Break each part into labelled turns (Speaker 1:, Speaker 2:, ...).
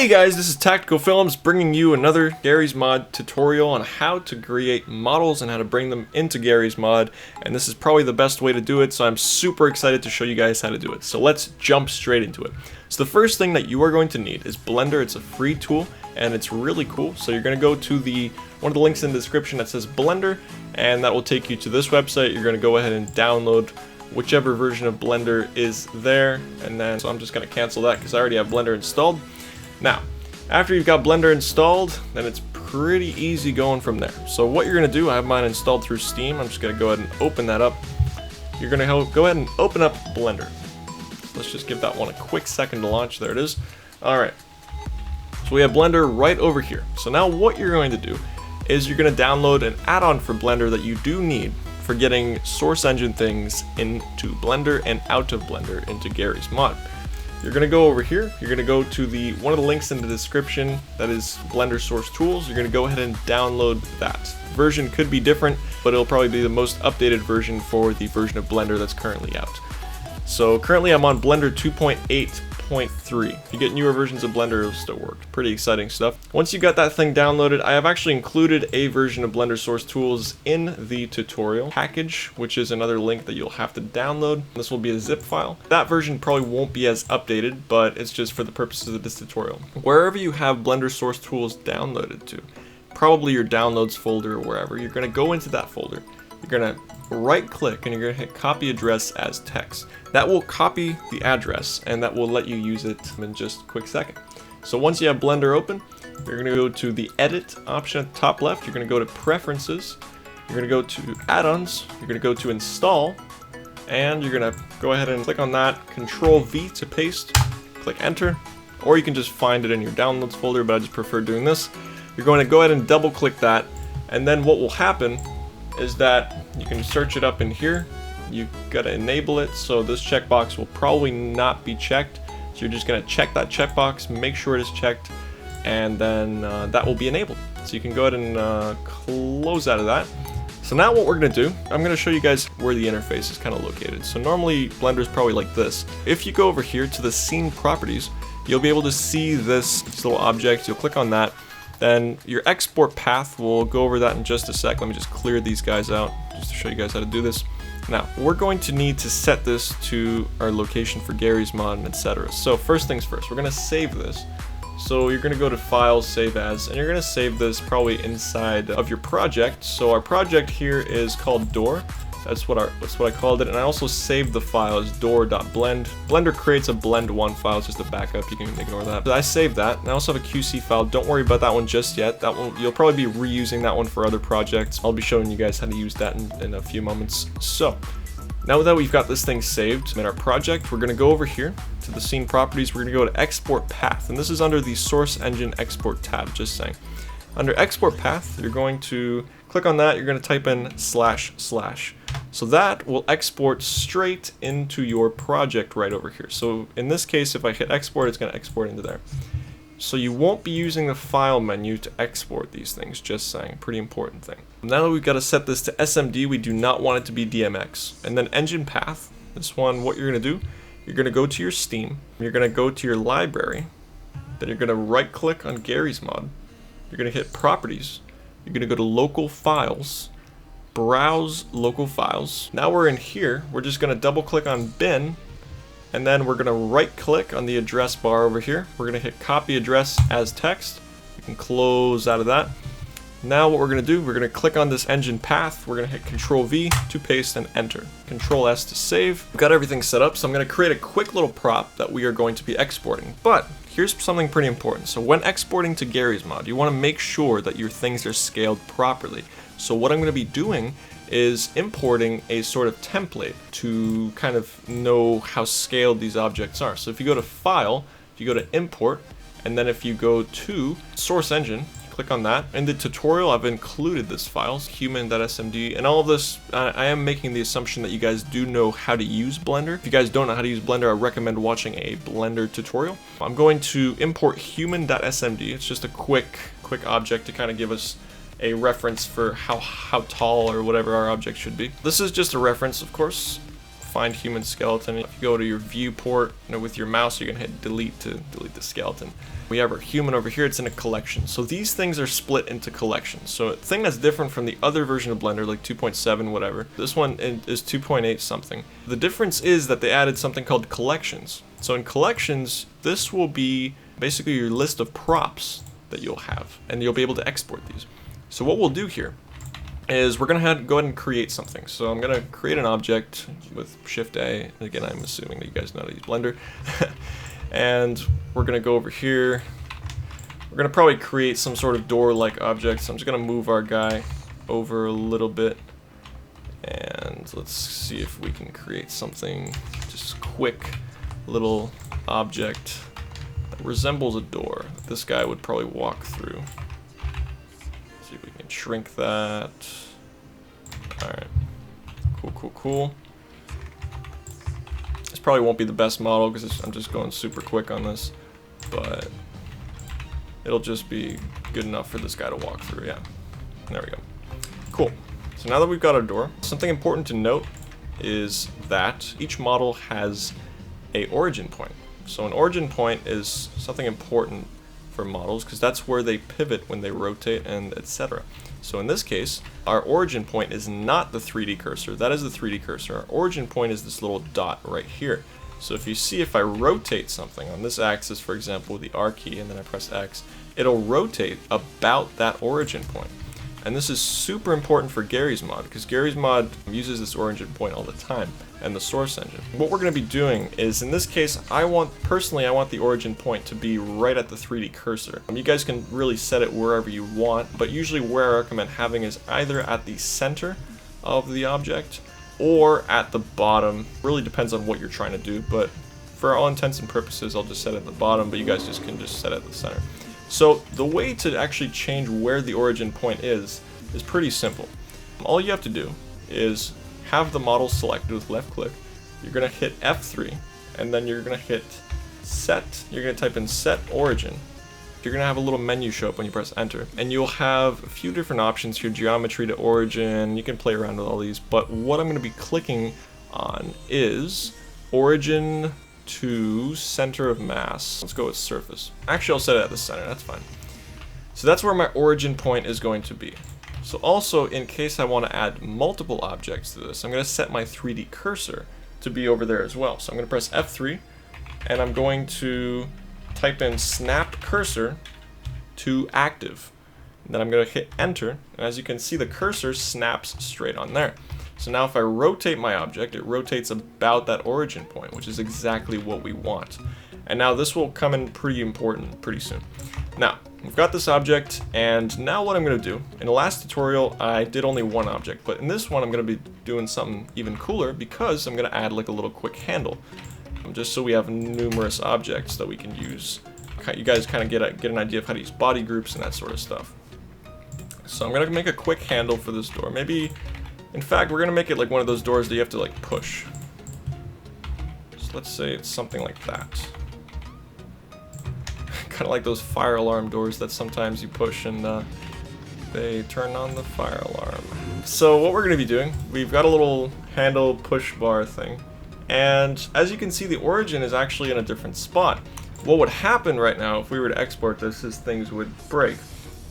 Speaker 1: Hey guys, this is Tactical Films bringing you another Garry's Mod tutorial on how to create models and how to bring them into Garry's Mod, and this is probably the best way to do it, so I'm super excited to show you guys how to do it. So let's jump straight into it. So the first thing that you are going to need is Blender. It's a free tool and it's really cool. So you're going to go to one of the links in the description that says Blender, and that will take you to this website. You're going to go ahead and download whichever version of Blender is there, and then so I'm just going to cancel that because I already have Blender installed. Now, after you've got Blender installed, then it's pretty easy going from there. So what you're going to do, I have mine installed through Steam. I'm just going to go ahead and open that up. You're going to go ahead and open up Blender. So let's just give that one a quick second to launch. There it is. Alright. So we have Blender right over here. So now what you're going to do is you're going to download an add-on for Blender that you do need for getting source engine things into Blender and out of Blender into Garry's Mod. You're going to go over here, you're going to go to one of the links in the description that is Blender Source Tools. You're going to go ahead and download that. Version could be different, but it'll probably be the most updated version for the version of Blender that's currently out. So currently I'm on Blender 2.8.3. If you get newer versions of Blender, it'll still work. Pretty exciting stuff. Once you got that thing downloaded, I have actually included a version of Blender Source Tools in the tutorial package, which is another link that you'll have to download. This will be a zip file. That version probably won't be as updated, but it's just for the purposes of this tutorial. Wherever you have Blender Source Tools downloaded to, probably your downloads folder or wherever, you're going to go into that folder. You're going to right click and you're going to hit copy address as text. That will copy the address and that will let you use it in just a quick second. So once you have Blender open, you're going to go to the edit option at the top left. You're going to go to preferences. You're going to go to add-ons. You're going to go to install, and you're going to go ahead and click on that. Control V to paste. Click enter, or you can just find it in your downloads folder, but I just prefer doing this. You're going to go ahead and double click that, and then what will happen is that you can search it up in here. You gotta enable it, so this checkbox will probably not be checked. So you're just gonna check that checkbox, make sure it is checked, and then that will be enabled. So you can go ahead and close out of that. So now what we're gonna do, I'm gonna show you guys where the interface is kind of located. So normally Blender is probably like this. If you go over here to the scene properties, you'll be able to see this little object. You'll click on that. Then your export path, we'll go over that in just a sec. Let me just clear these guys out just to show you guys how to do this. Now, we're going to need to set this to our location for Garry's Mod and etc. So first things first, we're going to save this. So you're going to go to Files, Save As, and you're going to save this probably inside of your project. So our project here is called Door. That's what I called it, and I also saved the file as door.blend. Blender creates a blend1 file, it's just a backup, you can ignore that. But I saved that, and I also have a QC file. Don't worry about that one just yet. That one, you'll probably be reusing that one for other projects. I'll be showing you guys how to use that in a few moments. So, now that we've got this thing saved in our project, we're going to go over here to the scene properties. We're going to go to Export Path, and this is under the Source Engine Export tab, just saying. Under Export Path, you're going to click on that, you're going to type in //. So that will export straight into your project right over here. So in this case, if I hit export, it's going to export into there. So you won't be using the file menu to export these things, just saying, pretty important thing. Now that we've got to set this to SMD, we do not want it to be DMX. And then engine path, this one, what you're going to do, you're going to go to your Steam, you're going to go to your library, then you're going to right click on Garry's Mod, you're going to hit properties, you're going to go to local files, browse local files. Now we're in here, we're just going to double click on bin, and then we're going to right click on the address bar over here. We're going to hit copy address as text. You can close out of that. Now what we're going to do, we're going to click on this engine path, we're going to hit Control V to paste and enter. Control S to save. We've got everything set up, so I'm going to create a quick little prop that we are going to be exporting. But here's something pretty important. So when exporting to Garry's Mod, you want to make sure that your things are scaled properly. So what I'm going to be doing is importing a sort of template to kind of know how scaled these objects are. So if you go to File, if you go to Import, and then if you go to Source Engine, click on that. In the tutorial, I've included this file, human.smd, and all of this, I am making the assumption that you guys do know how to use Blender. If you guys don't know how to use Blender, I recommend watching a Blender tutorial. I'm going to import human.smd. It's just a quick object to kind of give us a reference for how tall or whatever our object should be. This is just a reference, of course. Find human skeleton. If you go to your viewport with your mouse, you can hit delete to delete the skeleton. We have our human over here, it's in a collection. So these things are split into collections. So a thing that's different from the other version of Blender, like 2.7, whatever. This one is 2.8 something. The difference is that they added something called collections. So in collections, this will be basically your list of props that you'll have, and you'll be able to export these. So what we'll do here is we're gonna go ahead and create something. So I'm gonna create an object with Shift A. Again, I'm assuming that you guys know how to use Blender. And we're gonna go over here. We're gonna probably create some sort of door-like object. So I'm just gonna move our guy over a little bit. And let's see if we can create something, just quick little object that resembles a door that this guy would probably walk through. See if we can shrink that. Alright. Cool. This probably won't be the best model because I'm just going super quick on this, but it'll just be good enough for this guy to walk through. Yeah, there we go. Cool. So now that we've got our door, something important to note is that each model has a origin point. So an origin point is something important for models because that's where they pivot when they rotate and etc. So in this case, our origin point is not the 3D cursor, that is the 3D cursor. Our origin point is this little dot right here. So if you see, if I rotate something on this axis, for example, with the R key, and then I press X, it'll rotate about that origin point. And this is super important for Garry's mod, because Garry's mod uses this origin point all the time, and the source engine. What we're going to be doing is, in this case, personally, I want the origin point to be right at the 3D cursor. You guys can really set it wherever you want, but usually where I recommend having is either at the center of the object, or at the bottom. Really depends on what you're trying to do, but for all intents and purposes, I'll just set it at the bottom, but you guys can just set it at the center. So the way to actually change where the origin point is pretty simple. All you have to do is have the model selected with left click. You're going to hit F3, and then you're going to hit set. You're going to type in set origin. You're going to have a little menu show up when you press enter, and you'll have a few different options here, geometry to origin. You can play around with all these, but what I'm going to be clicking on is origin to center of mass. Let's go with surface. Actually, I'll set it at the center, that's fine. So that's where my origin point is going to be. So also, in case I want to add multiple objects to this, I'm going to set my 3D cursor to be over there as well. So I'm going to press F3, and I'm going to type in snap cursor to active. And then I'm going to hit enter, and as you can see, the cursor snaps straight on there. So now if I rotate my object, it rotates about that origin point, which is exactly what we want. And now this will come in pretty important pretty soon. Now, we've got this object, and now what I'm going to do, in the last tutorial I did only one object, but in this one I'm going to be doing something even cooler because I'm going to add like a little quick handle, just so we have numerous objects that we can use. You guys kind of get an idea of how to use body groups and that sort of stuff. So I'm going to make a quick handle for this door. Maybe, in fact, we're going to make it like one of those doors that you have to like push. So let's say it's something like that. Kind of like those fire alarm doors that sometimes you push and they turn on the fire alarm. So what we're going to be doing, we've got a little handle push bar thing. And as you can see, the origin is actually in a different spot. What would happen right now if we were to export this is things would break.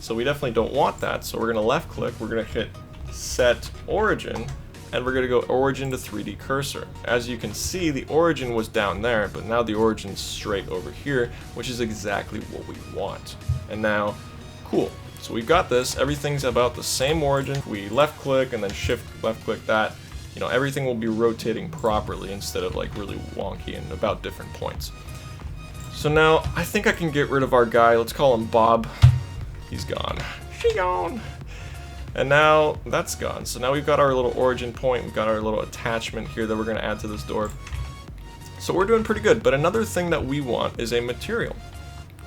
Speaker 1: So we definitely don't want that. So we're going to left click, we're going to hit set origin, and we're going to go origin to 3D cursor. As you can see, the origin was down there, but now the origin's straight over here, which is exactly what we want. And now, cool. So we've got this, everything's about the same origin. We left click and then shift left click that. You know, everything will be rotating properly instead of like really wonky and about different points. So now, I think I can get rid of our guy. Let's call him Bob. He's gone. She gone. And now that's gone. So now we've got our little origin point, we've got our little attachment here that we're going to add to this door. So we're doing pretty good. But another thing that we want is a material,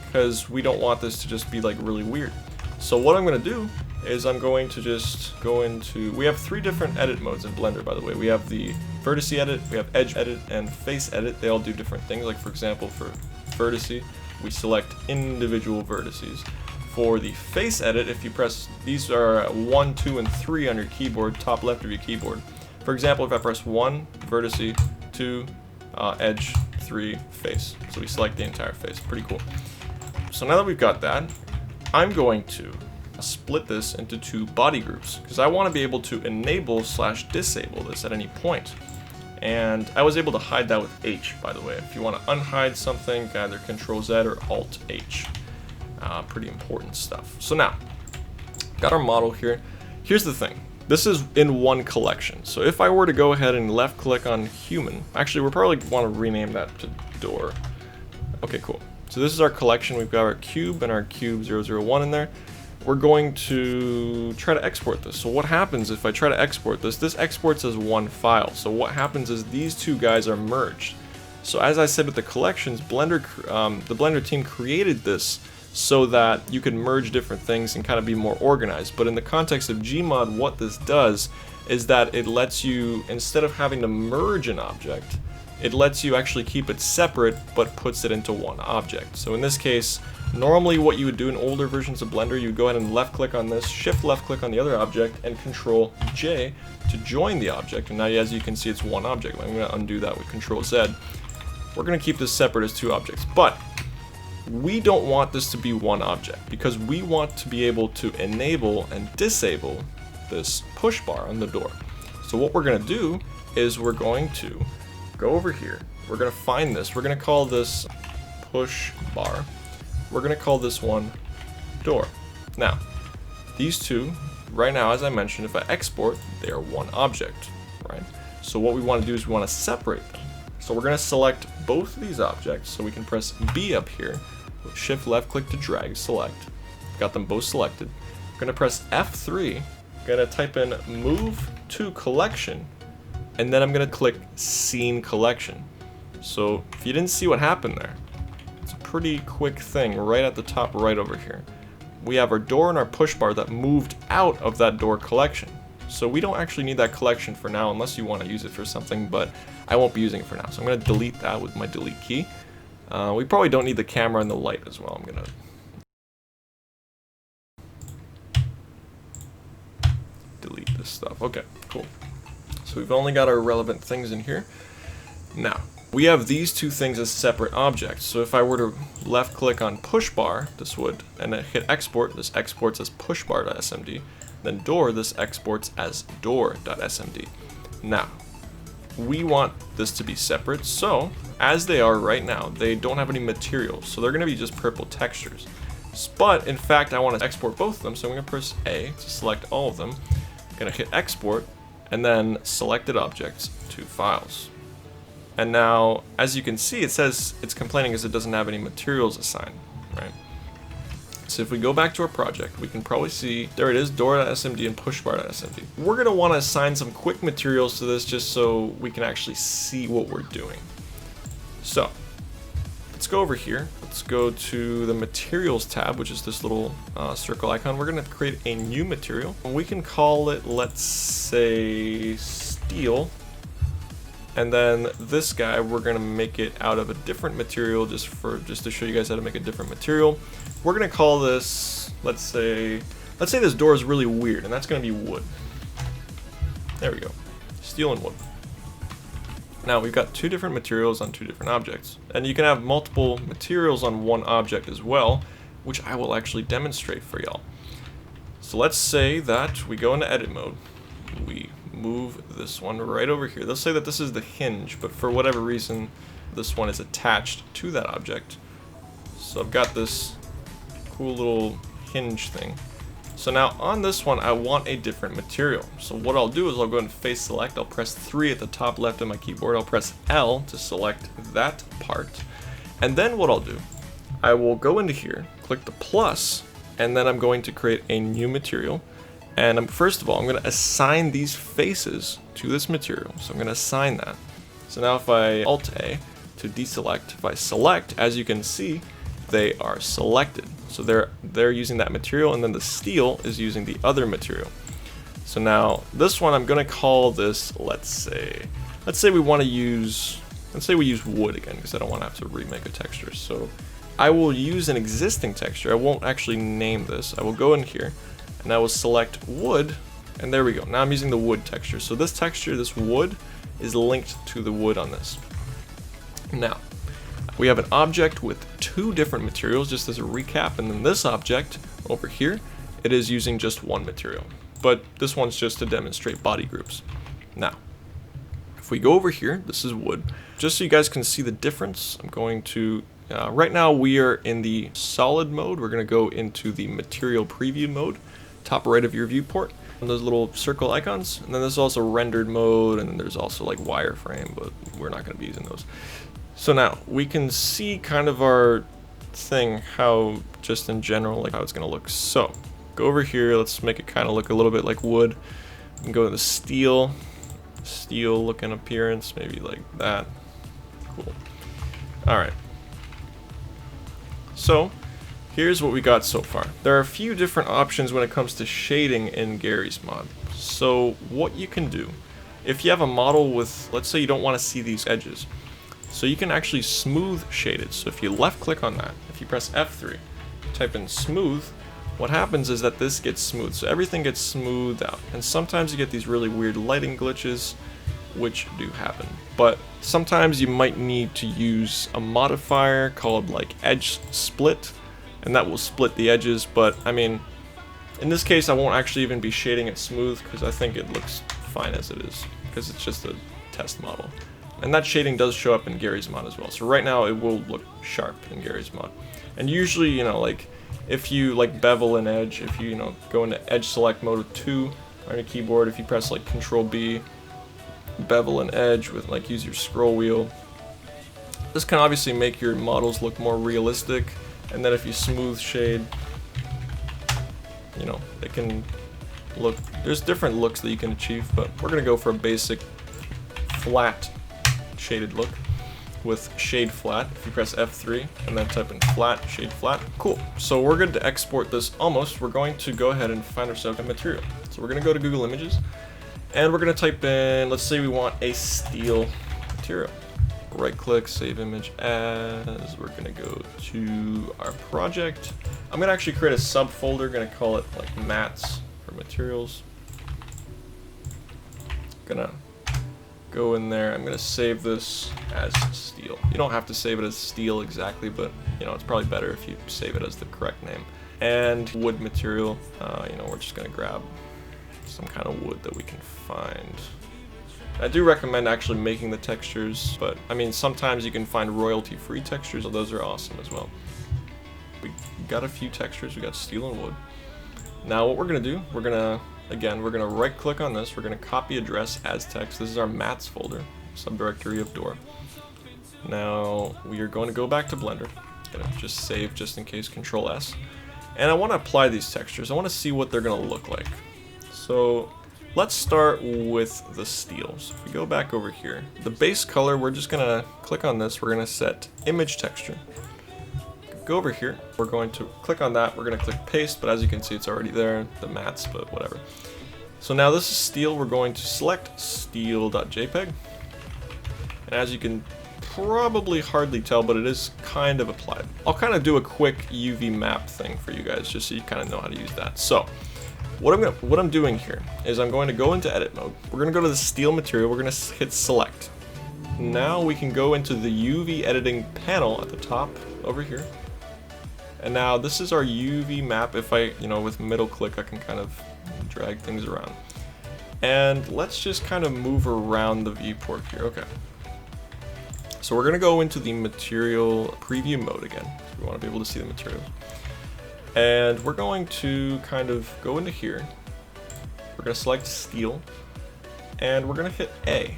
Speaker 1: because we don't want this to just be like really weird. So what I'm going to do is I'm going to just go into, we have 3 different edit modes in Blender, by the way. We have the vertice edit, we have edge edit, and face edit. They all do different things. Like for example, for vertice, we select individual vertices. For the face edit, if you press, these are 1, 2, and 3 on your keyboard, top left of your keyboard. For example, if I press 1, vertice, 2, edge, 3, face. So we select the entire face. Pretty cool. so now that we've got that, I'm going to split this into two body groups because I want to be able to enable / disable this at any point. And I was able to hide that with H, by the way. If you want to unhide something, either Control Z or Alt H. Pretty important stuff. So now, got our model here. Here's the thing. This is in one collection. So if I were to go ahead and left click on human, actually we'll probably want to rename that to door. Okay, cool. So this is our collection. We've got our cube and our cube 001 in there. We're going to try to export this. So what happens if I try to export this? This exports as one file. So what happens is these two guys are merged. So as I said with the collections, the Blender team created this so that you could merge different things and kind of be more organized. But in the context of Gmod, what this does is that it lets you, instead of having to merge an object, it lets you actually keep it separate but puts it into one object. So in this case, normally what you would do in older versions of Blender, you would go ahead and left click on this, shift left click on the other object, and Control J to join the object. And now as you can see, it's one object. I'm going to undo that with Control Z. We're going to keep this separate as two objects, but we don't want this to be one object because we want to be able to enable and disable this push bar on the door. So what we're going to do is we're going to go over here. We're going to find this. We're going to call this push bar. We're going to call this one door. Now, these two, right now, as I mentioned, if I export, they are one object, right? So what we want to do is we want to separate them. So we're going to select both of these objects. So we can press B up here, shift left click to drag, select. Got them both selected. We're going to press F3, going to type in move to collection, and then I'm going to click scene collection. So if you didn't see what happened there, it's a pretty quick thing right at the top right over here. We have our door and our push bar that moved out of that door collection. So we don't actually need that collection for now unless you want to use it for something, but I won't be using it for now. So I'm going to delete that with my delete key. We probably don't need the camera and the light as well. I'm going to delete this stuff. Okay, cool. So we've only got our relevant things in here. Now, we have these two things as separate objects. So if I were to left click on push bar, this would, and then hit export, this exports as pushbar.smd. Then door, this exports as door.smd. Now, we want this to be separate, so as they are right now, they don't have any materials, so they're going to be just purple textures. But in fact, I want to export both of them, so I'm going to press A to select all of them. I'm going to hit export, and then selected objects to files. And now, as you can see, it says it's complaining because it doesn't have any materials assigned, right? So if we go back to our project, we can probably see, there it is, door.smd and pushbar.smd. We're going to want to assign some quick materials to this just so we can actually see what we're doing. So let's go over here. Let's go to the materials tab, which is this little circle icon. We're going to create a new material. We can call it, let's say, steel. And then this guy, we're going to make it out of a different material just to show you guys how to make a different material. We're going to call this, let's say this door is really weird, and that's going to be wood. There we go. Steel and wood. Now we've got two different materials on two different objects. And you can have multiple materials on one object as well, which I will actually demonstrate for y'all. So let's say that we go into edit mode. We move this one right over here. Let's say that this is the hinge, but for whatever reason, this one is attached to that object. So I've got this cool little hinge thing. So now on this one, I want a different material. So what I'll do is I'll go and face select. I'll press 3 at the top left of my keyboard. I'll press L to select that part. And then what I'll do, I will go into here, click the plus, and then I'm going to create a new material. And first of all, I'm going to assign these faces to this material. So I'm going to assign that. So now if I Alt-A to deselect, if I select, as you can see, they are selected. So they're using that material, and then the steel is using the other material. So now this one, I'm going to call this, let's say we want to use, let's say we use wood again, because I don't want to have to remake a texture. So I will use an existing texture. I won't actually name this. I will go in here, and I will select wood, and there we go. Now I'm using the wood texture. So this texture, this wood, is linked to the wood on this. Now, We have an object with 2 different materials, just as a recap, and then this object over here, it is using just 1 material. But this one's just to demonstrate body groups. Now, if we go over here, this is wood. Just so you guys can see the difference, I'm going to, right now we are in the solid mode. We're going to go into the material preview mode, top right of your viewport. And those little circle icons, and then there's also rendered mode, and then there's also like wireframe, but we're not going to be using those. So now we can see kind of our thing, how just in general, like how it's going to look. So go over here, let's make it kind of look a little bit like wood. We can go to the steel looking appearance, maybe like that. Cool. All right. So here's what we got so far. There are a few different options when it comes to shading in Garry's mod. So what you can do, if you have a model with, let's say you don't want to see these edges, so you can actually smooth shade it. So if you left click on that, if you press F3, type in smooth, what happens is that this gets smooth. So everything gets smoothed out. And sometimes you get these really weird lighting glitches, which do happen. But sometimes you might need to use a modifier called like edge split, and that will split the edges. But I mean, in this case I won't actually even be shading it smooth because I think it looks fine as it is, because it's just a test model. And that shading does show up in Garry's mod as well. So right now it will look sharp in Garry's mod. And usually, you know, like if you like bevel an edge, if you, go into edge select mode with 2 on your keyboard, if you press like Control B, bevel an edge with like use your scroll wheel, this can obviously make your models look more realistic. And then if you smooth shade, it can look, there's different looks that you can achieve, but we're gonna go for a basic flat shaded look with shade flat. If you press F3 and then type in flat, shade flat, cool. So we're good to export this almost. We're going to go ahead and find ourselves a material. So we're gonna go to Google Images and we're gonna type in, let's say we want a steel material. Right click, save image as, we're gonna go to our project. I'm gonna actually create a subfolder, gonna call it like mats for materials. Gonna go in there, I'm gonna save this as steel. You don't have to save it as steel exactly, but it's probably better if you save it as the correct name. And wood material, we're just gonna grab some kind of wood that we can find. I do recommend actually making the textures, but I mean sometimes you can find royalty-free textures, so those are awesome as well. We got a few textures, we got steel and wood. Now what we're gonna do, we're gonna right click on this, we're gonna copy address as text. This is our mats folder, subdirectory of door. Now we are going to go back to Blender, gonna just save just in case, Control S. And I wanna apply these textures, I wanna see what they're gonna look like. So let's start with the steel. So if we go back over here, the base color, we're just gonna click on this, we're gonna set image texture. Go over here, we're going to click on that, we're gonna click paste, but as you can see it's already there, the mats, but whatever. So now this is steel, we're going to select steel.jpg. And as you can probably hardly tell, but it is kind of applied. I'll kind of do a quick UV map thing for you guys, just so you kind of know how to use that. So what I'm doing here is I'm going to go into edit mode. We're going to go to the steel material. We're going to hit select. Now we can go into the UV editing panel at the top over here. And now this is our UV map. If I, with middle click, I can kind of drag things around. And let's just kind of move around the viewport here. Okay. So we're going to go into the material preview mode again. We want to be able to see the material. And we're going to kind of go into here. We're going to select steel and we're going to hit A.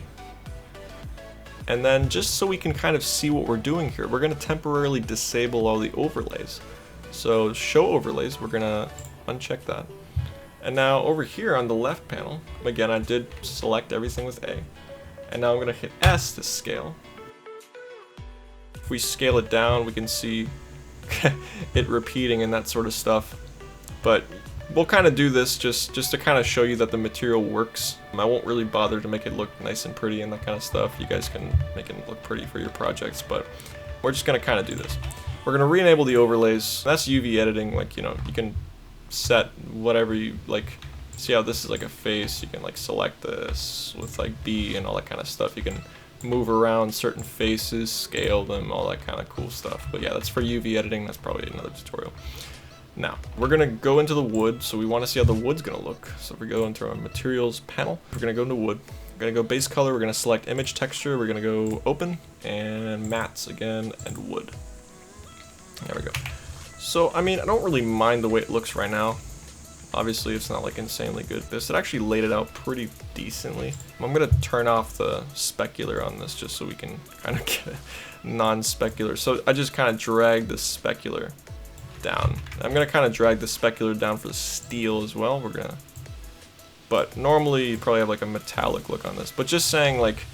Speaker 1: And then just so we can kind of see what we're doing here, we're going to temporarily disable all the overlays. So show overlays, we're going to uncheck that. And now over here on the left panel, again I did select everything with A. And now I'm going to hit S to scale. If we scale it down, we can see it repeating and that sort of stuff, but we'll kind of do this just to kind of show you that the material works. I won't really bother to make it look nice and pretty and that kind of stuff. You guys can make it look pretty for your projects, but we're just going to kind of do this. We're going to re-enable the overlays. That's UV editing, like, you can set whatever you like. See how this is like a face, you can like select this with like B and all that kind of stuff. You can move around certain faces, scale them, all that kind of cool stuff. But yeah, that's for UV editing. That's probably another tutorial. Now, we're gonna go into the wood, so we wanna see how the wood's gonna look. So if we go into our materials panel, we're gonna go into wood. We're gonna go base color, we're gonna select image texture, we're gonna go open, and mats again, and wood. There we go. So, I mean, I don't really mind the way it looks right now. Obviously, it's not like insanely good. It actually laid it out pretty decently. I'm gonna turn off the specular on this just so we can kind of get a non-specular. So I just kind of drag the specular down. I'm gonna kind of drag the specular down for the steel as well. But normally you probably have like a metallic look on this. But just saying, like,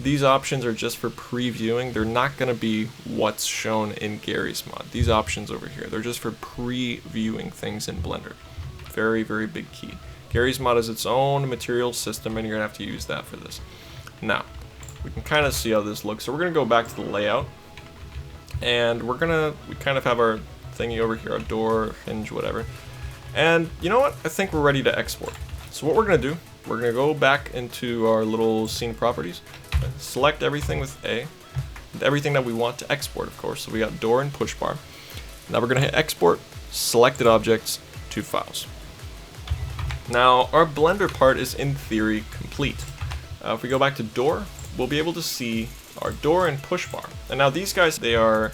Speaker 1: these options are just for previewing. They're not gonna be what's shown in Garry's mod. These options over here, they're just for previewing things in Blender. Very, very big key. Garry's mod is its own material system, and you're gonna have to use that for this. Now, we can kind of see how this looks. So we're gonna go back to the layout, and we kind of have our thingy over here, our door, hinge, whatever. And you know what? I think we're ready to export. So what we're gonna do, we're gonna go back into our little scene properties, select everything with A, everything that we want to export, of course. So we got door and push bar. Now we're gonna hit export, selected objects to files. Now our Blender part is in theory complete. If we go back to door, we'll be able to see our door and push bar. And now these guys, they are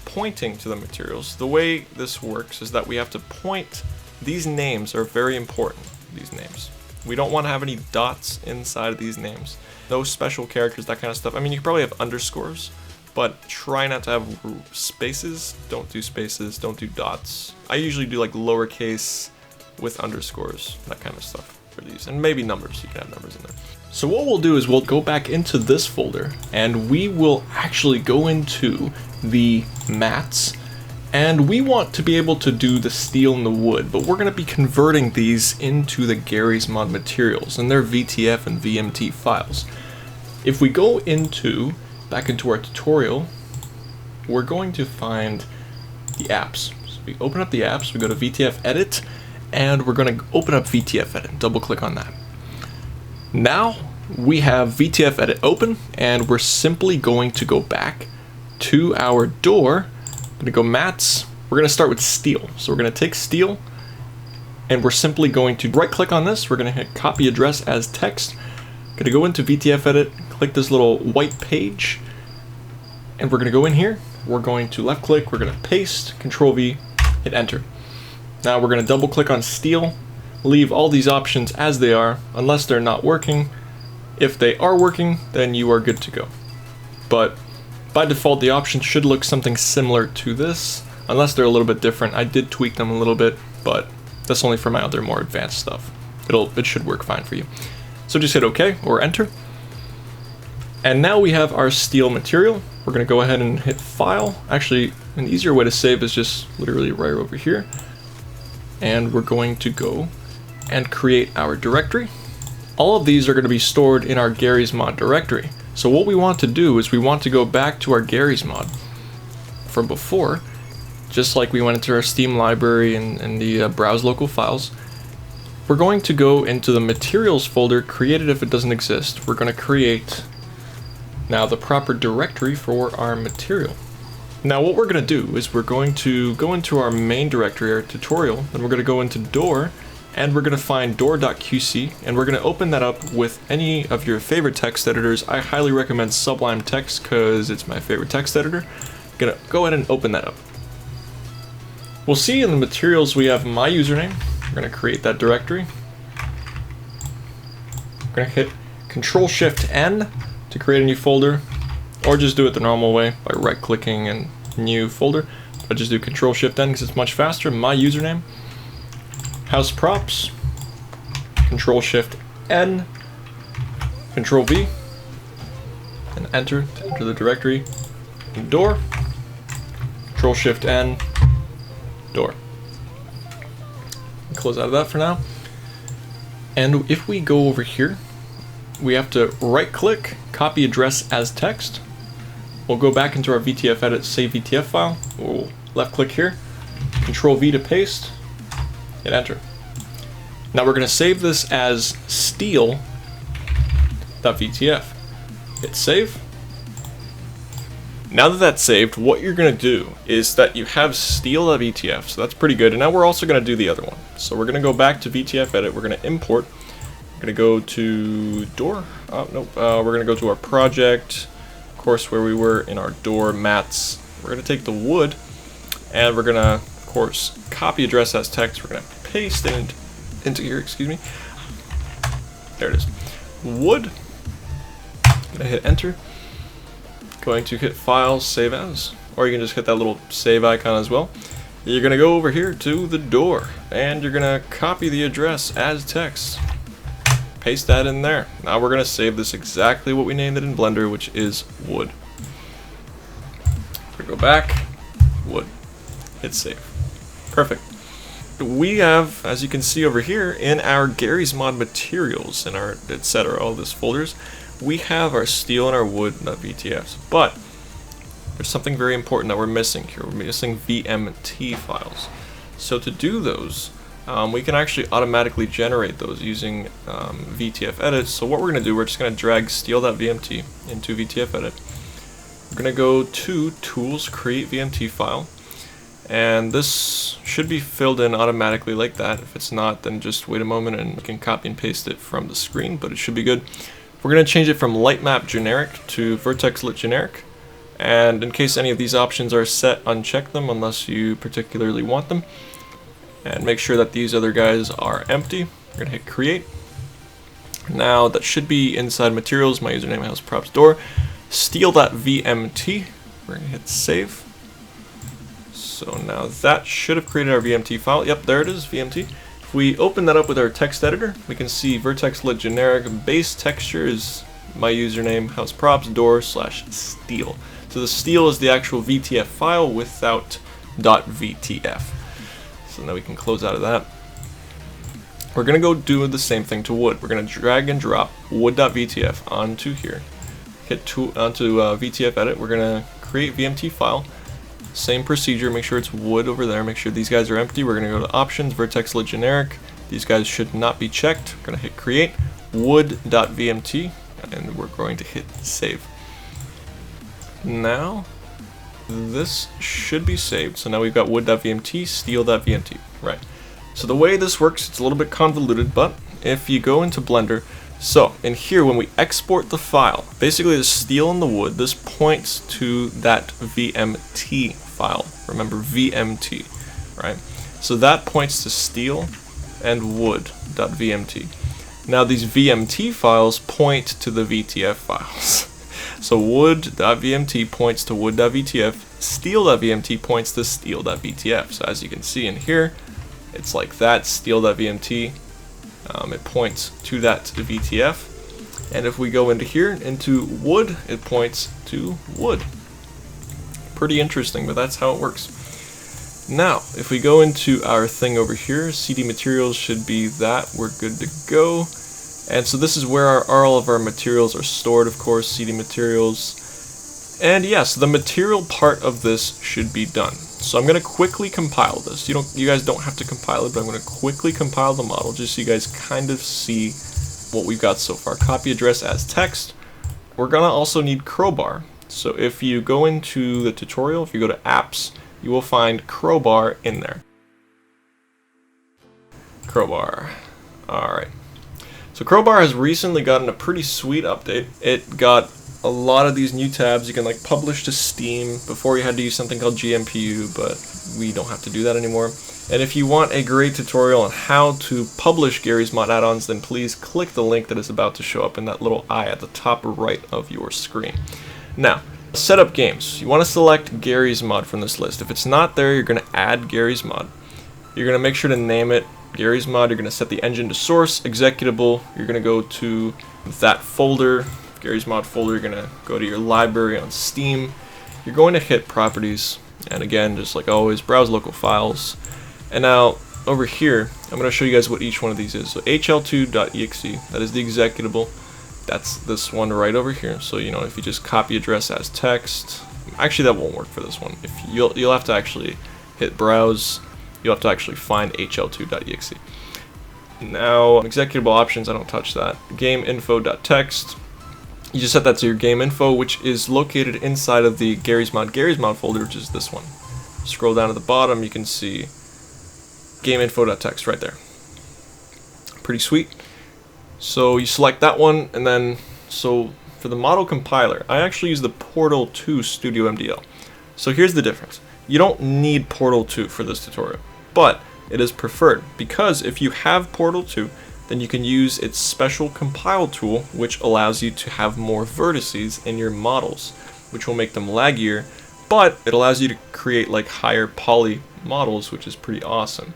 Speaker 1: pointing to the materials. The way this works is that we have to point. These names are very important, these names. We don't want to have any dots inside of these names. No special characters, that kind of stuff. I mean, you can probably have underscores, but try not to have spaces. Don't do spaces, don't do dots. I usually do like lowercase with underscores, that kind of stuff for these. And maybe numbers, you can have numbers in there. So what we'll do is we'll go back into this folder, and we will actually go into the mats, and we want to be able to do the steel and the wood, but we're going to be converting these into the Garry's mod materials, and they're VTF and VMT files. If we go back into our tutorial, we're going to find the apps. So we open up the apps, we go to VTF edit, and we're going to open up VTF edit, double click on that. Now we have VTF edit open, and we're simply going to go back to our door. I'm going to go mats. We're going to start with steel. So we're going to take steel, and we're simply going to right click on this. We're going to hit copy address as text. Going to go into VTF edit, click this little white page, and we're going to go in here. We're going to left click, we're going to paste, Control V, hit enter. Now we're going to double click on steel, leave all these options as they are unless they're not working. If they are working, then you are good to go. But by default, the options should look something similar to this, unless they're a little bit different. I did tweak them a little bit, but that's only for my other more advanced stuff. It should work fine for you. So just hit OK or enter. And now we have our steel material. We're going to go ahead and hit file. Actually, an easier way to save is just literally right over here. And we're going to go and create our directory. All of these are going to be stored in our Garry's mod directory. So what we want to do is we want to go back to our Garry's mod from before, just like we went into our Steam library and the browse local files. We're going to go into the materials folder, create it if it doesn't exist. We're going to create now the proper directory for our material. Now what we're going to do is we're going to go into our main directory, our tutorial, and we're going to go into door, and we're going to find door.qc, and we're going to open that up with any of your favorite text editors. I highly recommend Sublime Text because it's my favorite text editor. I'm going to go ahead and open that up. We'll see in the materials we have my username. We're going to create that directory. We're going to hit Control-Shift-N to create a new folder, or just do it the normal way by right-clicking and new folder. But just do Control-Shift-N because it's much faster. My username, house props, Control-Shift-N, Control-V, and enter to enter the directory. Door, Control-Shift-N, door. Close out of that for now. And if we go over here, we have to right-click, copy address as text. We'll go back into our VTF edit, save VTF file. We'll left-click here, Control-V to paste, hit enter. Now we're going to save this as steel.vtf. Hit save, Now that that's saved, what you're going to do is that you have steal.vtf, so that's pretty good. And now we're also going to do the other one. So we're going to go back to VTF edit, we're going to import, we're going to go to door, we're going to go to our project, of course where we were in our door mats. We're going to take the wood, and we're going to, of course, copy address as text, we're going to paste it into here, excuse me. There it is. Wood, going to hit enter. Going to hit File, Save As, or you can just hit that little save icon as well. You're going to go over here to the door, and you're going to copy the address as text. Paste that in there. Now we're going to save this exactly what we named it in Blender, which is wood. We're going to go back, wood, hit save. Perfect. We have, as you can see over here, in our Garry's Mod materials, in our etc., all this folders, we have our steel and our wood.vtfs, but there's something very important that we're missing here. We're missing VMT files. So to do those, we can actually automatically generate those using VTF edit. So what we're going to do, we're just going to drag steel.vmt into VTF edit. We're going to go to Tools, Create VMT File, and this should be filled in automatically like that. If it's not, then just wait a moment and you can copy and paste it from the screen, but it should be good. We're going to change it from light map generic to vertex lit generic, and in case any of these options are set, uncheck them unless you particularly want them, and make sure that these other guys are empty. We're going to hit create. Now that should be inside materials, my username has props door, steel.vmt, we're going to hit save. So now that should have created our VMT file. Yep, there it is, VMT. If we open that up with our text editor, we can see vertex lit generic base texture is my username house props door / steel. So the steel is the actual VTF file without .vtf. So now we can close out of that. We're going to go do the same thing to wood. We're going to drag and drop wood.vtf onto here. Hit onto VTF edit. We're going to create VMT file. Same procedure, make sure it's wood over there, make sure these guys are empty. We're going to go to options, vertex lit generic. These guys should not be checked. We're going to hit create, wood.vmt, and we're going to hit save. Now, this should be saved. So now we've got wood.vmt, steel.vmt, right. So the way this works, it's a little bit convoluted, but if you go into Blender, so in here when we export the file, basically the steel and the wood, this points to that VMT file. Remember VMT, right? So that points to steel and wood.vmt. Now these VMT files point to the VTF files. So wood.vmt points to wood.vtf, steel.vmt points to steel.vtf. So as you can see in here, it's like that, steel.vmt. It points to that VTF, and if we go into here, into wood, it points to wood. Pretty interesting, but that's how it works. Now, if we go into our thing over here, CD materials should be that, we're good to go. And so this is where all of our materials are stored, of course, CD materials. And yes, the material part of this should be done. So I'm going to quickly compile this. You guys don't have to compile it, but I'm going to quickly compile the model just so you guys kind of see what we've got so far. Copy address as text. We're going to also need crowbar. So if you go into the tutorial, if you go to apps, you will find crowbar in there. Crowbar. Alright. So crowbar has recently gotten a pretty sweet update. It got a lot of these new tabs. You can like publish to Steam. Before you had to use something called GMPU, but we don't have to do that anymore. And if you want a great tutorial on how to publish Garry's Mod add-ons, then please click the link that is about to show up in that little eye at the top right of your screen. Now, setup games. You want to select Garry's Mod from this list. If it's not there, you're going to add Garry's Mod. You're going to make sure to name it Garry's Mod. You're going to set the engine to source, executable. You're going to go to that folder, Garry's Mod folder. You're going to go to your library on Steam. You're going to hit properties, and again, just like always, browse local files. And now over here, I'm going to show you guys what each one of these is. So hl2.exe, that is the executable. That's this one right over here. So you know, if you just copy address as text, actually that won't work for this one. If you'll have to actually hit browse. You'll have to actually find hl2.exe. Now, executable options, I don't touch that. Game info.txt. You just set that to your game info, which is located inside of the Garry's Mod folder, which is this one. Scroll down to the bottom, you can see gameinfo.txt right there. Pretty sweet. So you select that one, and then so for the model compiler, I actually use the Portal 2 Studio MDL. So here's the difference. You don't need Portal 2 for this tutorial, but it is preferred because if you have Portal 2, then you can use its special compile tool, which allows you to have more vertices in your models, which will make them laggier, but it allows you to create like higher poly models, which is pretty awesome.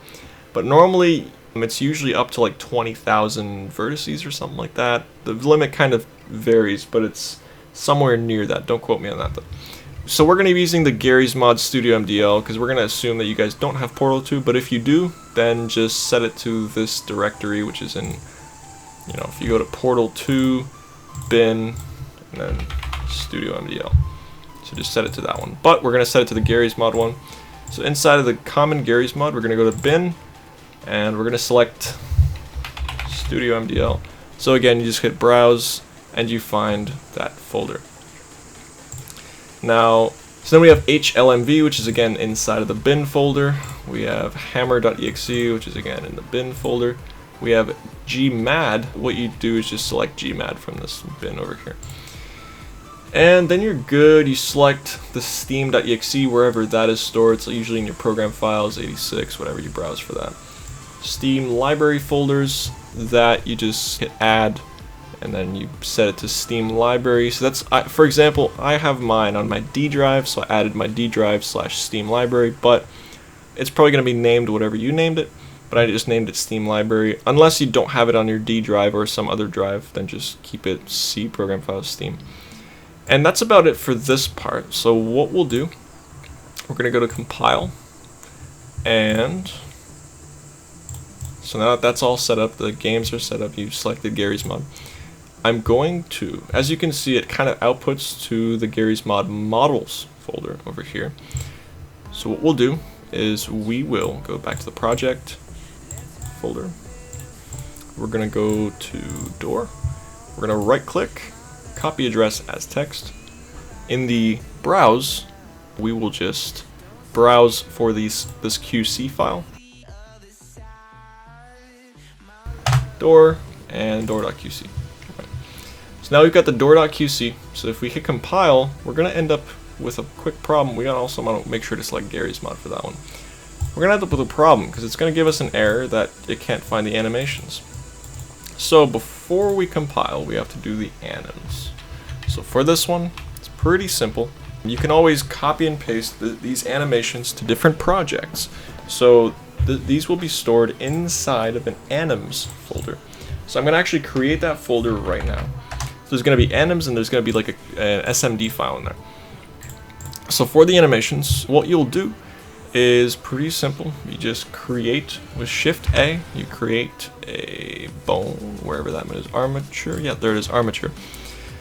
Speaker 1: But normally it's usually up to like 20,000 vertices or something like that. The limit kind of varies, but it's somewhere near that. Don't quote me on that though. So we're going to be using the Garry's Mod Studio MDL because we're going to assume that you guys don't have Portal 2, but if you do, then just set it to this directory, which is in, you know, if you go to Portal 2, bin, and then Studio MDL. So just set it to that one. But we're going to set it to the Garry's Mod one. So inside of the common Garry's Mod, we're going to go to bin, and we're going to select Studio MDL. So again, you just hit browse, and you find that folder. Now, so then we have HLMV, which is again inside of the bin folder. We have hammer.exe, which is again in the bin folder. We have Gmod. What you do is just select Gmod from this bin over here. And then you're good. You select the steam.exe, wherever that is stored. It's usually in your program files, 86, whatever you browse for that. Steam library folders, that you just hit add, and then you set it to Steam library. So that's, for example, I have mine on my D drive, so I added my D drive / Steam library, but it's probably going to be named whatever you named it, but I just named it Steam library. Unless you don't have it on your D drive or some other drive, then just keep it C program files Steam. And that's about it for this part. So what we'll do, we're going to go to compile, and so now that that's all set up, the games are set up, you've selected Garry's Mod. I'm going to, as you can see, it kind of outputs to the Garry's Mod models folder over here. So what we'll do is we will go back to the project folder. We're going to go to door. We're going to right click, copy address as text. In the browse, we will just browse for this QC file. Door and door.qc. So now we've got the door.qc, so if we hit compile, we're going to end up with a quick problem. We also want to make sure to select Garry's Mod for that one. We're going to end up with a problem because it's going to give us an error that it can't find the animations. So before we compile, we have to do the anims. So for this one, it's pretty simple. You can always copy and paste these animations to different projects. So these will be stored inside of an anims folder. So I'm going to actually create that folder right now. So there's going to be anims and there's going to be like an SMD file in there. So for the animations, what you'll do is pretty simple. You just create with Shift A, you create a bone, wherever that is, armature. Yeah, there it is, armature.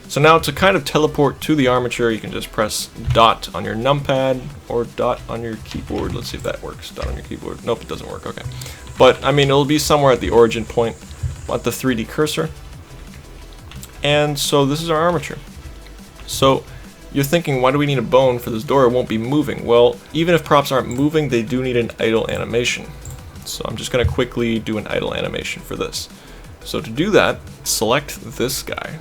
Speaker 1: So now to kind of teleport to the armature, you can just press dot on your numpad or dot on your keyboard. Let's see if that works. Dot on your keyboard. Nope, it doesn't work. Okay. But I mean, it'll be somewhere at the origin point at the 3D cursor. And so this is our armature. So you're thinking, why do we need a bone for this door? It won't be moving. Well, even if props aren't moving, they do need an idle animation. So I'm just going to quickly do an idle animation for this. So to do that, select this guy.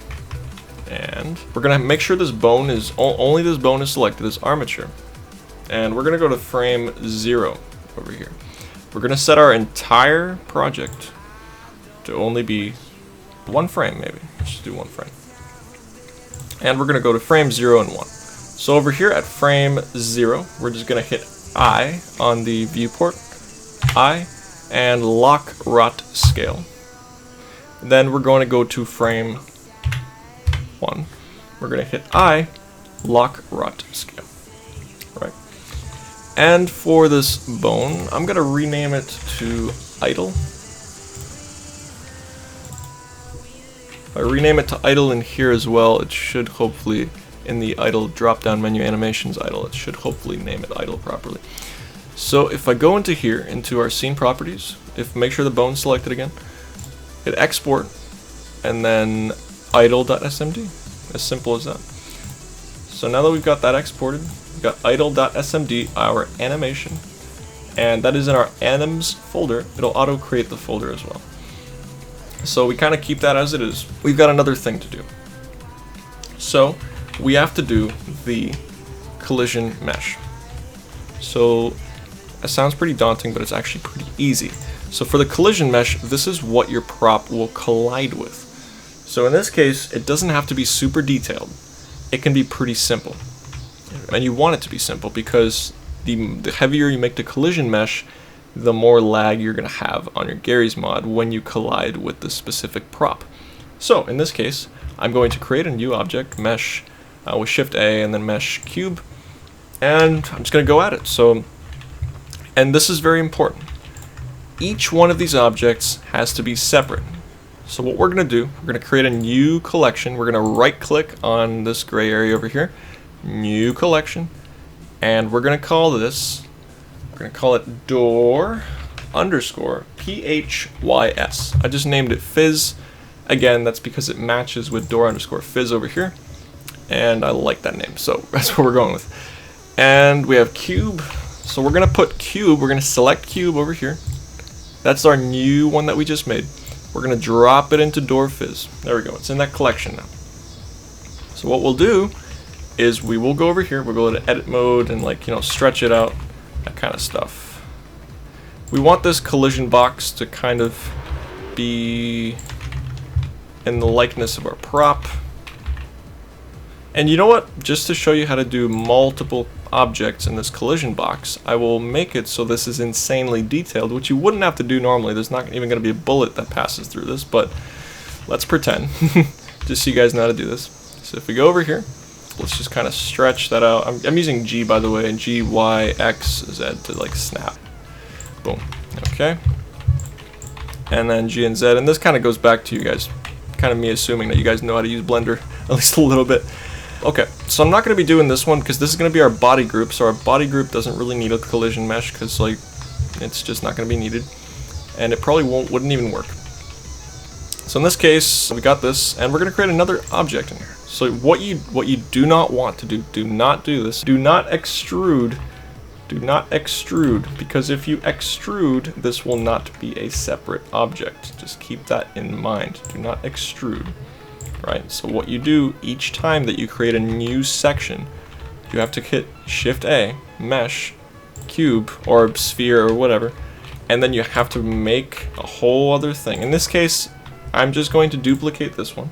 Speaker 1: And we're going to make sure this bone is, only this bone is selected as armature. And we're going to go to frame 0 over here. We're going to set our entire project to only be one frame, maybe. Let's just do one frame. And we're going to go to frame 0 and 1. So over here at frame 0, we're just going to hit I on the viewport, I, and lock rot scale. Then we're going to go to frame 1. We're going to hit I, lock rot scale. Right. And for this bone, I'm going to rename it to idle. If I rename it to idle in here as well, it should hopefully, in the idle drop-down menu animations idle, it should hopefully name it idle properly. So if I go into here, into our scene properties, make sure the bone's selected again, hit export, and then idle.smd. As simple as that. So now that we've got that exported, we've got idle.smd, our animation, and that is in our anims folder. It'll auto create the folder as well. So we kind of keep that as it is. We've got another thing to do. So we have to do the collision mesh. So it sounds pretty daunting, but it's actually pretty easy. So for the collision mesh, this is what your prop will collide with. So in this case, it doesn't have to be super detailed. It can be pretty simple. And you want it to be simple because the heavier you make the collision mesh, the more lag you're going to have on your Garry's mod when you collide with the specific prop. So in this case, I'm going to create a new object, mesh, with Shift A and then mesh cube, and I'm just going to go at it. So, and this is very important. Each one of these objects has to be separate. So what we're going to do, we're going to create a new collection. We're going to right click on this gray area over here, new collection, and we're going to call this, we're going to call it door underscore phys. I just named it fizz. Again, that's because it matches with door underscore fizz over here, and I like that name, so that's what we're going with. And we have cube, so we're going to put cube, we're going to select cube over here. That's our new one that we just made. We're going to drop it into door fizz. There we go, it's in that collection now. So what we'll do is we will go over here, we'll go to edit mode and, like, you know, stretch it out, that kind of stuff. We want this collision box to kind of be in the likeness of our prop. And you know what? Just to show you how to do multiple objects in this collision box, I will make it so this is insanely detailed, which you wouldn't have to do normally. There's not even going to be a bullet that passes through this, but let's pretend, just so you guys know how to do this. So if we go over here, let's just kind of stretch that out. I'm using G, by the way, and G, Y, X, Z to, like, snap. Boom. Okay. And then G and Z, and this kind of goes back to you guys, kind of me assuming that you guys know how to use Blender, at least a little bit. Okay, so I'm not going to be doing this one because this is going to be our body group, so our body group doesn't really need a collision mesh because, like, it's just not going to be needed, and it probably wouldn't even work. So in this case, we got this, and we're going to create another object in here. So what you do not want to do not do this. Do not extrude. Do not extrude, because if you extrude, this will not be a separate object. Just keep that in mind. Do not extrude. Right, so what you do each time that you create a new section, you have to hit Shift A, mesh, cube, or sphere, or whatever, and then you have to make a whole other thing. In this case, I'm just going to duplicate this one.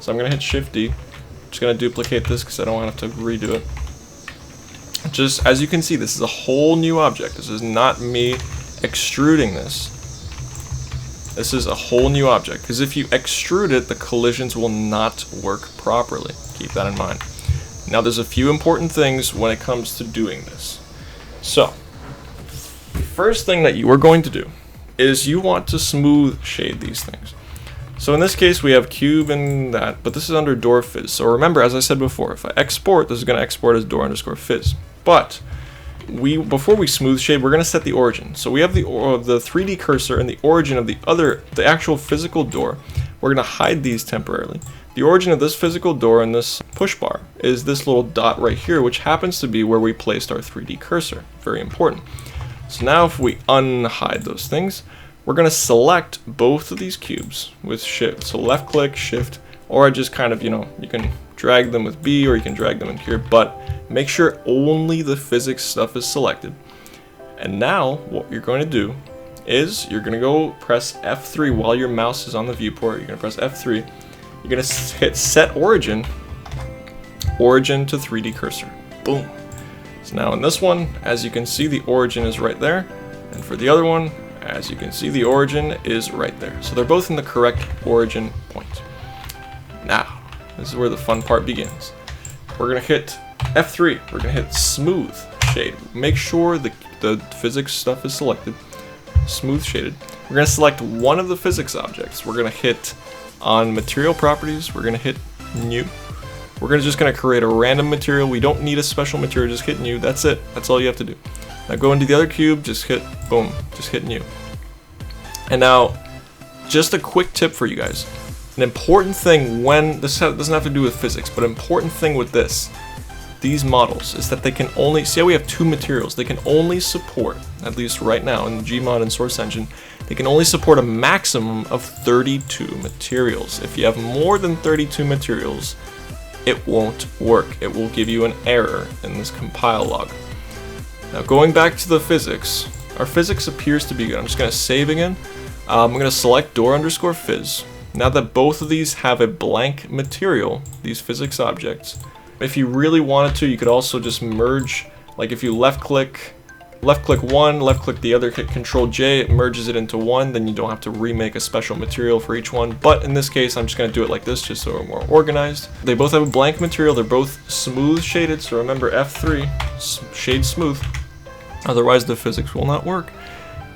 Speaker 1: So I'm going to hit Shift D. I'm just going to duplicate this because I don't want to have to redo it. Just as you can see, this is a whole new object. This is not me extruding this. This is a whole new object, because if you extrude it, the collisions will not work properly. Keep that in mind. Now there's a few important things when it comes to doing this. So, the first thing that you are going to do is you want to smooth shade these things. So in this case we have cube and that, but this is under door fizz. So remember, as I said before, if I export, this is going to export as door underscore fizz. But before we smooth shade, we're going to set the origin. So we have the 3D cursor and the origin of the actual physical door. We're going to hide these temporarily. The origin of this physical door and this push bar is this little dot right here, which happens to be where we placed our 3D cursor. Very important. So now if we unhide those things, we're going to select both of these cubes with shift. So left click, shift, or just kind of, you know, you can drag them with B or you can drag them in here, but make sure only the physics stuff is selected. And now what you're going to do is you're going to go press F3 while your mouse is on the viewport. You're going to press F3. You're going to hit set origin to 3D cursor. Boom. So now in this one, as you can see, the origin is right there. And for the other one, as you can see, the origin is right there. So they're both in the correct origin point. Now, this is where the fun part begins. We're going to hit F3. We're going to hit smooth shade. Make sure the physics stuff is selected. Smooth shaded. We're going to select one of the physics objects. We're going to hit on material properties. We're going to hit new. We're just going to create a random material. We don't need a special material. Just hit new. That's it. That's all you have to do. Now go into the other cube. Just hit boom. Just hit new. And now, just a quick tip for you guys. An important thing when, this doesn't have to do with physics, but an important thing with these models is that they can only, see how we have 2 materials, they can only support, at least right now in Gmod and Source Engine, they can only support a maximum of 32 materials. If you have more than 32 materials, it won't work. It will give you an error in this compile log. Now going back to the physics, our physics appears to be good. I'm just going to save again. I'm going to select door_phys. Now that both of these have a blank material, these physics objects, if you really wanted to, you could also just merge, like if you left click one, left click the other, hit Control J, it merges it into one, then you don't have to remake a special material for each one. But in this case, I'm just going to do it like this, just so we're more organized. They both have a blank material, they're both smooth shaded, so remember F3, shade smooth, otherwise the physics will not work.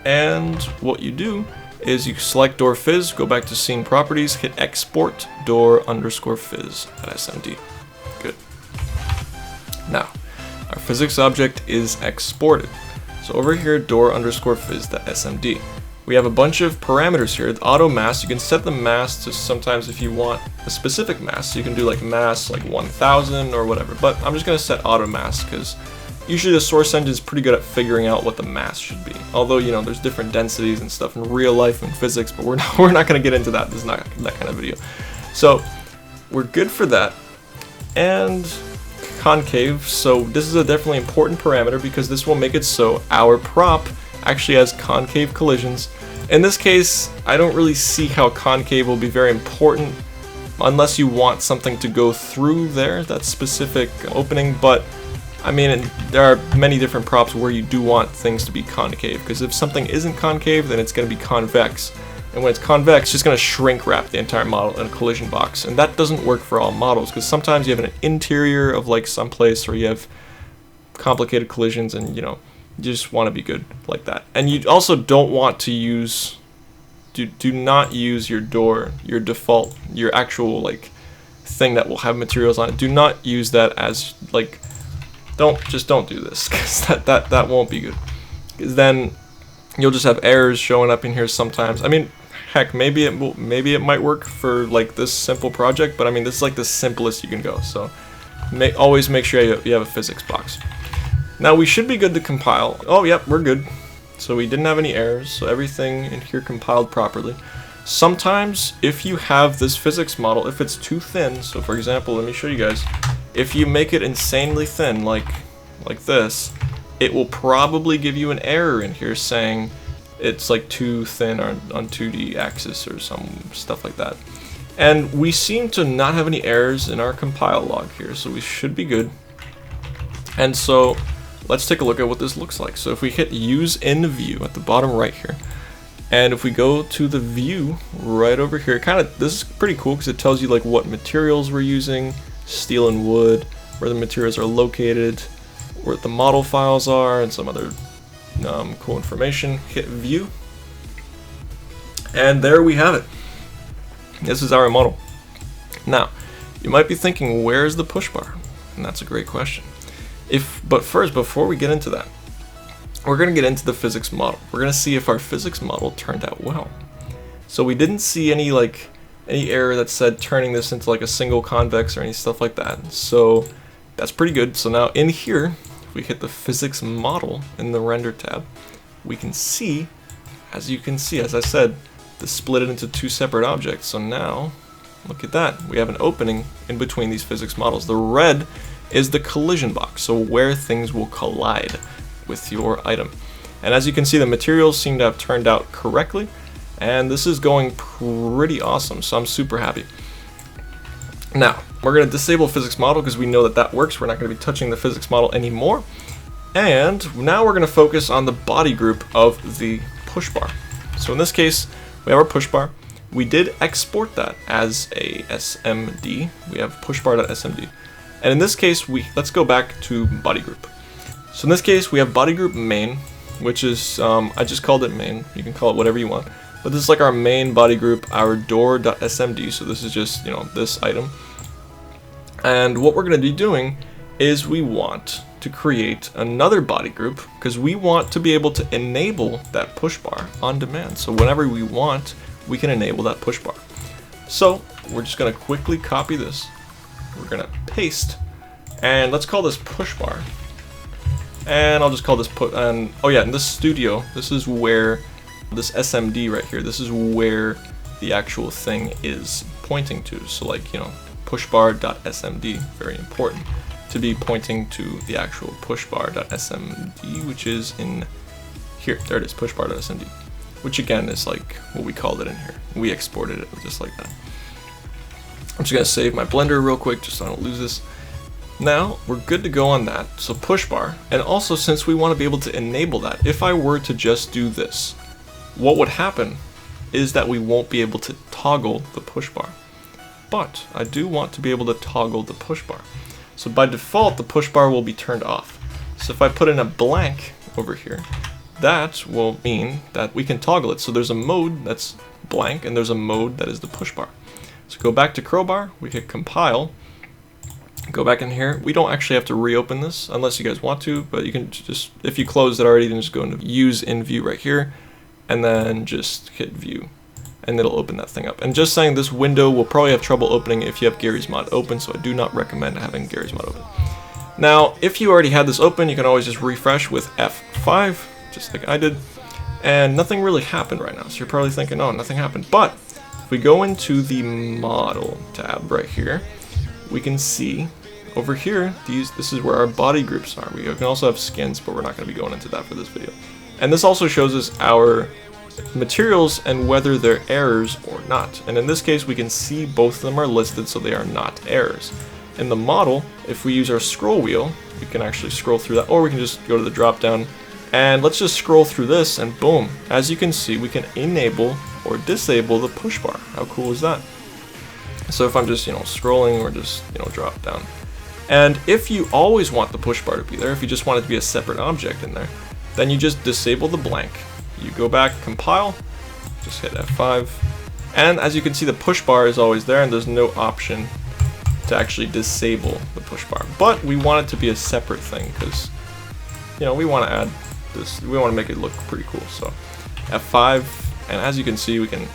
Speaker 1: And what you do is you select door_phys, go back to scene properties, hit export door_phys at SMD. Good. Now, our physics object is exported. So over here, door_phys.smd. We have a bunch of parameters here. The auto mass, you can set the mass to sometimes if you want a specific mass. So you can do like mass like 1000 or whatever. But I'm just going to set auto mass because usually the Source Engine is pretty good at figuring out what the mass should be. Although, you know, there's different densities and stuff in real life and physics, but we're not going to get into that. This is not that kind of video. So we're good for that. And concave, so this is a definitely important parameter because this will make it so our prop actually has concave collisions. In this case, I don't really see how concave will be very important unless you want something to go through there, that specific opening, but I mean, there are many different props where you do want things to be concave, because if something isn't concave, then it's going to be convex. And when it's convex, it's just going to shrink wrap the entire model in a collision box. And that doesn't work for all models, because sometimes you have an interior of like someplace, or you have complicated collisions, and you know, you just want to be good like that. And you also don't want to use, do not use your door, your default, your actual like thing that will have materials on it. Do not use that as like, don't do this, because that won't be good. Because then you'll just have errors showing up in here sometimes. I mean, heck, maybe it might work for like this simple project, but I mean, this is like the simplest you can go. So always make sure you have a physics box. Now we should be good to compile. Oh, yep, we're good. So we didn't have any errors, so everything in here compiled properly. Sometimes if you have this physics model, if it's too thin, so for example, let me show you guys. If you make it insanely thin, like this, it will probably give you an error in here saying it's like too thin on 2D axis or some stuff like that. And we seem to not have any errors in our compile log here, so we should be good. And so let's take a look at what this looks like. So if we hit use in view at the bottom right here, and if we go to the view right over here, this is pretty cool because it tells you like what materials we're using, steel and wood, where the materials are located, where the model files are, and some other cool information. Hit view, and there we have it. This is our model. Now, you might be thinking, where's the push bar? And that's a great question. But first, before we get into that, we're going to get into the physics model. We're going to see if our physics model turned out well. So we didn't see any error that said turning this into like a single convex or any stuff like that. So that's pretty good. So now in here, if we hit the physics model in the render tab, we can see, as you can see, as I said, this split it into 2 separate objects. So now, look at that. We have an opening in between these physics models. The red is the collision box, so where things will collide with your item. And as you can see, the materials seem to have turned out correctly, and this is going pretty awesome, so I'm super happy. Now, we're going to disable physics model because we know that works. We're not going to be touching the physics model anymore. And now we're going to focus on the body group of the push bar. So in this case, we have our push bar. We did export that as a SMD. We have pushbar.smd. And in this case, let's go back to body group. So in this case, we have body group main, which is, I just called it main. You can call it whatever you want. But this is like our main body group, our door.smd. So this is just, you know, this item. And what we're going to be doing is we want to create another body group because we want to be able to enable that push bar on demand. So whenever we want, we can enable that push bar. So we're just gonna quickly copy this. We're gonna paste, and let's call this push bar. And I'll just call this oh yeah, in this studio, this is where this SMD right here, this is where the actual thing is pointing to. So like, you know, pushbar.smd, very important to be pointing to the actual pushbar.smd, which is in here. There it is, pushbar.smd, which again is like what we called it in here. We exported it just like that. I'm just gonna save my Blender real quick just so I don't lose this. Now we're good to go on that. So push bar, and also since we want to be able to enable that, if I were to just do this, what would happen is that we won't be able to toggle the push bar. But I do want to be able to toggle the push bar. So by default, the push bar will be turned off. So if I put in a blank over here, that will mean that we can toggle it. So there's a mode that's blank, and there's a mode that is the push bar. So go back to crowbar, we hit compile, go back in here. We don't actually have to reopen this unless you guys want to, but you can just, if you closed it already, then just go into use in view right here, and then just hit view, and it'll open that thing up. And just saying, this window will probably have trouble opening if you have Garry's Mod open, so I do not recommend having Garry's Mod open. Now, if you already had this open, you can always just refresh with F5, just like I did, and nothing really happened right now. So you're probably thinking, oh, nothing happened. But if we go into the model tab right here, we can see over here, this is where our body groups are. We can also have skins, but we're not going to be going into that for this video. And this also shows us our materials and whether they're errors or not. And in this case, we can see both of them are listed, so they are not errors. In the model, if we use our scroll wheel, we can actually scroll through that, or we can just go to the drop down, and let's just scroll through this, and boom, as you can see, we can enable or disable the push bar. How cool is that? So if I'm just, you know, scrolling or just, you know, drop down. And if you always want the push bar to be there, if you just want it to be a separate object in there, then you just disable the blank. You go back, compile, just hit F5, and as you can see, the push bar is always there, and there's no option to actually disable the push bar. But we want it to be a separate thing because, you know, we want to add this, we want to make it look pretty cool. So F5, and as you can see, we can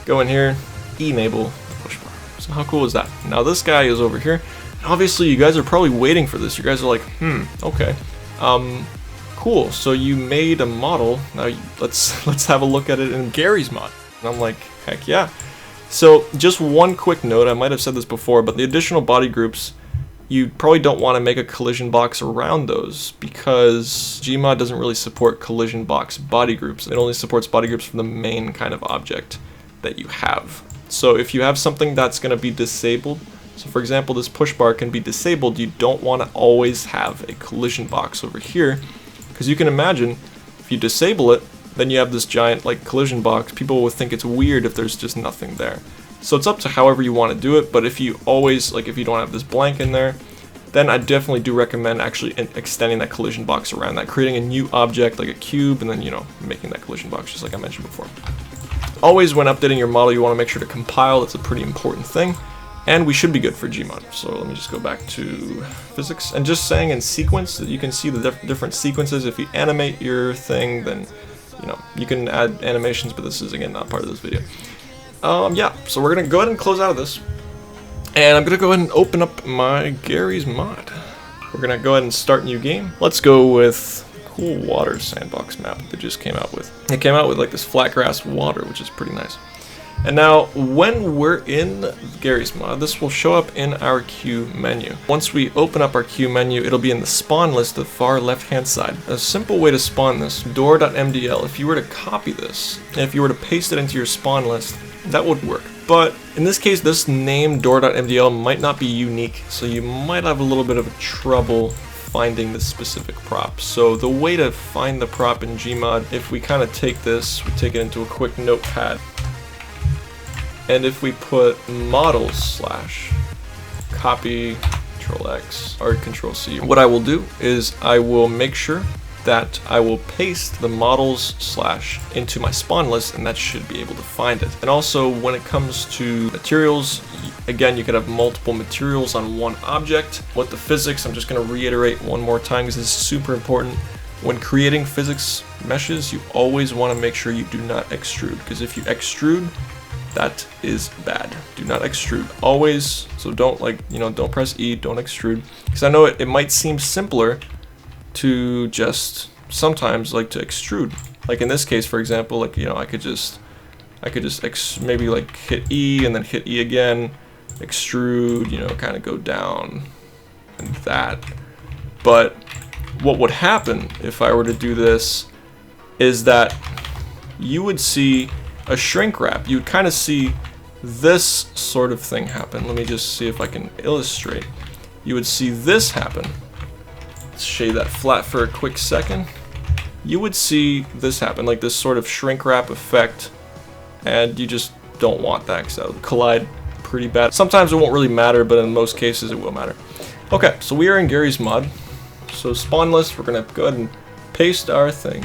Speaker 1: go in here, enable the push bar. So how cool is that? Now this guy is over here. Obviously, you guys are probably waiting for this. You guys are like, okay, cool. So you made a model. Now let's have a look at it in Garry's Mod. And I'm like, heck yeah. So just one quick note. I might have said this before, but the additional body groups, you probably don't want to make a collision box around those because Gmod doesn't really support collision box body groups. It only supports body groups for the main kind of object that you have. So if you have something that's going to be disabled, so for example, this push bar can be disabled, you don't want to always have a collision box over here, because you can imagine if you disable it, then you have this giant like collision box. People will think it's weird if there's just nothing there. So it's up to however you want to do it, but if you always, like if you don't have this blank in there, then I definitely do recommend actually extending that collision box around that, creating a new object like a cube, and then, you know, making that collision box just like I mentioned before. Always when updating your model, you want to make sure to compile. It's a pretty important thing. And we should be good for Gmod. So let me just go back to physics. And just saying in sequence, that you can see the different sequences. If you animate your thing, then, you know, you can add animations, but this is, again, not part of this video. Yeah, so we're going to go ahead and close out of this. And I'm going to go ahead and open up my Garry's Mod. We're going to go ahead and start new game. Let's go with cool water sandbox map that just came out with. It came out with like this flat grass water, which is pretty nice. And now, when we're in Garry's Mod, this will show up in our queue menu. Once we open up our queue menu, it'll be in the spawn list, the far left-hand side. A simple way to spawn this, door.mdl, if you were to copy this, and if you were to paste it into your spawn list, that would work. But in this case, this name, door.mdl, might not be unique, so you might have a little bit of trouble finding the specific prop. So the way to find the prop in Gmod, if we kind of take this, we take it into a quick notepad, and if we put models / copy Control-X or Control-C, what I will do is I will make sure that I will paste the models / into my spawn list, and that should be able to find it. And also when it comes to materials, again, you can have multiple materials on one object. With the physics, I'm just going to reiterate one more time because this is super important. When creating physics meshes, you always want to make sure you do not extrude, because if you extrude, That is bad. Do not extrude always. So don't don't press E, don't extrude. Because I know it might seem simpler to just sometimes like to extrude. Like in this case, for example, like I could just maybe like hit E and then hit E again, extrude, kind of go down and that. But what would happen if I were to do this is that you would see a shrink wrap. You would kind of see this sort of thing happen. Let me just see if I can illustrate. You would see this happen. Let's shade that flat for a quick second. You would see this happen, like this sort of shrink wrap effect, and you just don't want that because that would collide pretty bad. Sometimes it won't really matter, but in most cases it will matter. Okay, so we are in Garry's mod. So spawn list, we're gonna go ahead and paste our thing.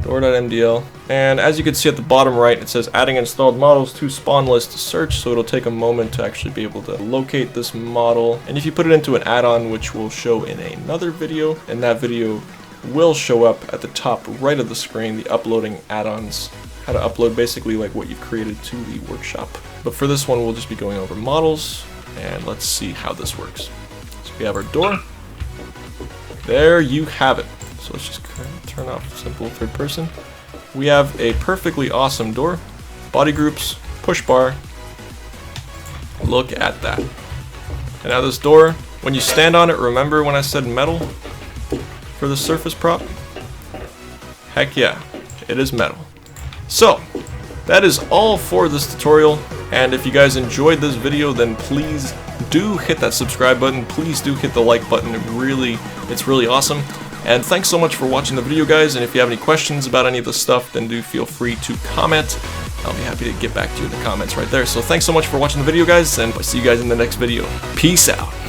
Speaker 1: door.mdl, and as you can see at the bottom right, it says adding installed models to spawn list search, so it'll take a moment to actually be able to locate this model. And if you put it into an add-on, which we'll show in another video, and that video will show up at the top right of the screen, the uploading add-ons, how to upload basically like what you've created to the workshop. But for this one, we'll just be going over models, and let's see how this works. So we have our door. There you have it. So let's just turn off simple third person. We have a perfectly awesome door, Bodygroups, push bar. Look at that. And now this door, when you stand on it, remember when I said metal for the surface prop? Heck yeah, it is metal. So that is all for this tutorial, and if you guys enjoyed this video, then please do hit that subscribe button. Please do hit the like button. It's really awesome. And thanks so much for watching the video, guys, and if you have any questions about any of this stuff, then do feel free to comment. I'll be happy to get back to you in the comments right there. So thanks so much for watching the video, guys, and I'll see you guys in the next video. Peace out.